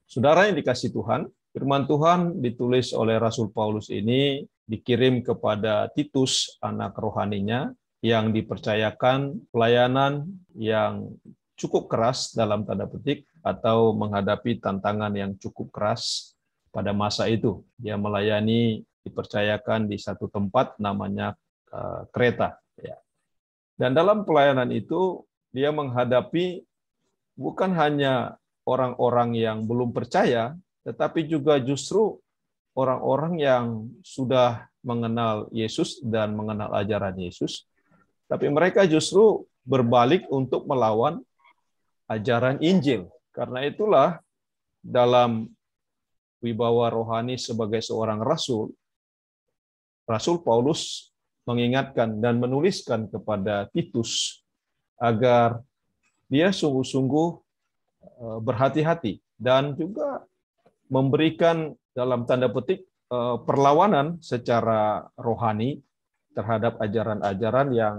Saudara yang dikasihi Tuhan, firman Tuhan ditulis oleh Rasul Paulus ini dikirim kepada Titus, anak rohaninya, yang dipercayakan pelayanan yang cukup keras dalam tanda petik atau menghadapi tantangan yang cukup keras pada masa itu. Dia melayani, dipercayakan di satu tempat namanya Kreta. Dan dalam pelayanan itu dia menghadapi bukan hanya orang-orang yang belum percaya, tetapi juga justru orang-orang yang sudah mengenal Yesus dan mengenal ajaran Yesus, tapi mereka justru berbalik untuk melawan ajaran Injil. Karena itulah dalam wibawa rohani sebagai seorang rasul, Rasul Paulus mengingatkan dan menuliskan kepada Titus agar dia sungguh-sungguh berhati-hati dan juga memberikan dalam tanda petik perlawanan secara rohani terhadap ajaran-ajaran yang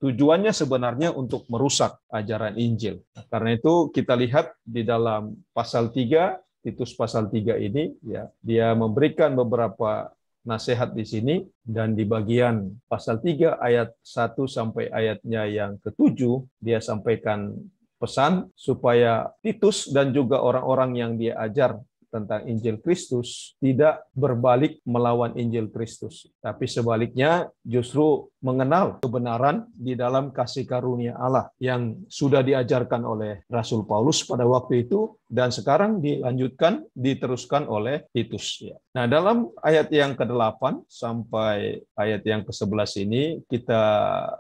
tujuannya sebenarnya untuk merusak ajaran Injil. Karena itu kita lihat di dalam pasal 3, Titus pasal 3 ini, ya, dia memberikan beberapa nasihat di sini, dan di bagian pasal 3 ayat 1 sampai ayatnya yang ke-7, dia sampaikan pesan supaya Titus dan juga orang-orang yang dia ajar tentang Injil Kristus tidak berbalik melawan Injil Kristus, tapi sebaliknya justru mengenal kebenaran di dalam kasih karunia Allah yang sudah diajarkan oleh Rasul Paulus pada waktu itu dan sekarang dilanjutkan, diteruskan oleh Titus. Nah, dalam ayat yang ke-8 sampai ayat yang ke-11 ini kita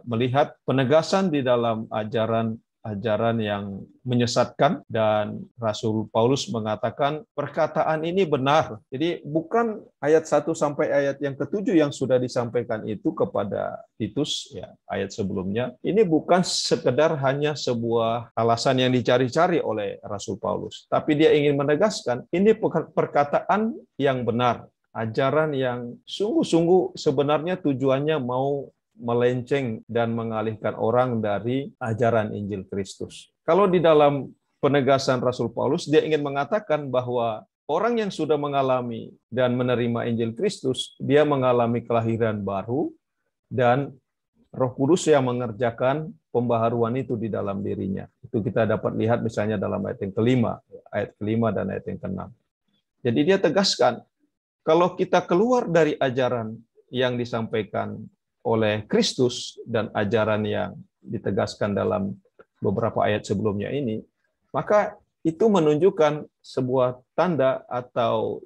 melihat penegasan di dalam ajaran yang menyesatkan, dan Rasul Paulus mengatakan perkataan ini benar. Jadi bukan ayat 1 sampai ayat yang ke-7 yang sudah disampaikan itu kepada Titus, ya, ayat sebelumnya. Ini bukan sekedar hanya sebuah alasan yang dicari-cari oleh Rasul Paulus, tapi dia ingin menegaskan ini perkataan yang benar, ajaran yang sungguh-sungguh sebenarnya tujuannya mau melenceng dan mengalihkan orang dari ajaran Injil Kristus. Kalau di dalam penegasan Rasul Paulus, dia ingin mengatakan bahwa orang yang sudah mengalami dan menerima Injil Kristus, dia mengalami kelahiran baru dan Roh Kudus yang mengerjakan pembaharuan itu di dalam dirinya. Itu kita dapat lihat misalnya dalam ayat yang kelima dan ayat yang keenam. Jadi dia tegaskan, kalau kita keluar dari ajaran yang disampaikan oleh Kristus dan ajaran yang ditegaskan dalam beberapa ayat sebelumnya ini, maka itu menunjukkan sebuah tanda atau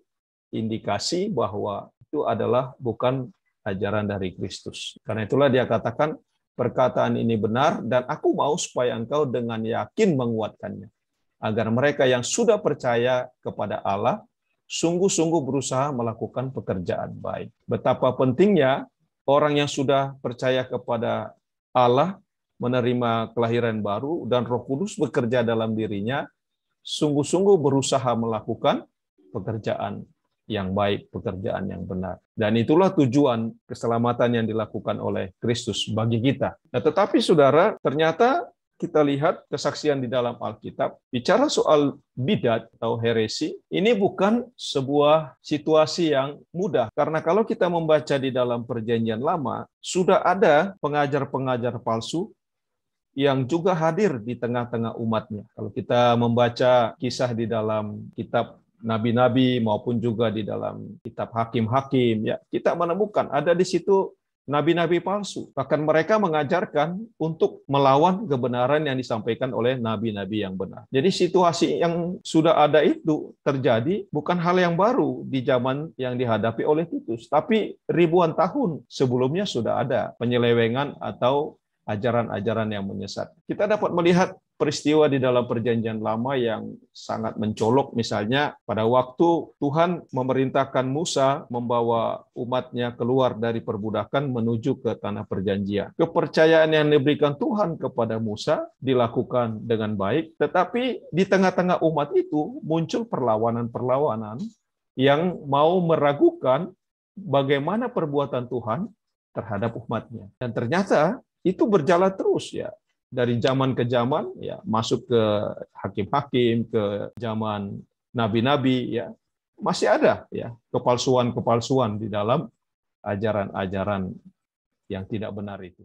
indikasi bahwa itu adalah bukan ajaran dari Kristus. Karena itulah dia katakan, perkataan ini benar dan aku mau supaya engkau dengan yakin menguatkannya, agar mereka yang sudah percaya kepada Allah sungguh-sungguh berusaha melakukan pekerjaan baik. Betapa pentingnya orang yang sudah percaya kepada Allah, menerima kelahiran baru, dan Roh Kudus bekerja dalam dirinya, sungguh-sungguh berusaha melakukan pekerjaan yang baik, pekerjaan yang benar. Dan itulah tujuan keselamatan yang dilakukan oleh Kristus bagi kita. Nah, tetapi saudara, ternyata kita lihat kesaksian di dalam Alkitab, bicara soal bidat atau heresi, ini bukan sebuah situasi yang mudah. Karena kalau kita membaca di dalam Perjanjian Lama, sudah ada pengajar-pengajar palsu yang juga hadir di tengah-tengah umatnya. Kalau kita membaca kisah di dalam kitab Nabi-Nabi maupun juga di dalam kitab Hakim-Hakim, ya, kita menemukan ada di situ nabi-nabi palsu. Bahkan mereka mengajarkan untuk melawan kebenaran yang disampaikan oleh nabi-nabi yang benar. Jadi situasi yang sudah ada itu terjadi bukan hal yang baru di zaman yang dihadapi oleh Titus, tapi ribuan tahun sebelumnya sudah ada penyelewengan atau ajaran-ajaran yang menyesat. Kita dapat melihat peristiwa di dalam Perjanjian Lama yang sangat mencolok, misalnya pada waktu Tuhan memerintahkan Musa membawa umatnya keluar dari perbudakan menuju ke tanah perjanjian. Kepercayaan yang diberikan Tuhan kepada Musa dilakukan dengan baik, tetapi di tengah-tengah umat itu muncul perlawanan-perlawanan yang mau meragukan bagaimana perbuatan Tuhan terhadap umatnya. Dan ternyata itu berjalan terus, ya, dari zaman ke zaman, ya, masuk ke hakim-hakim, ke zaman nabi-nabi, ya masih ada ya kepalsuan-kepalsuan di dalam ajaran-ajaran yang tidak benar itu.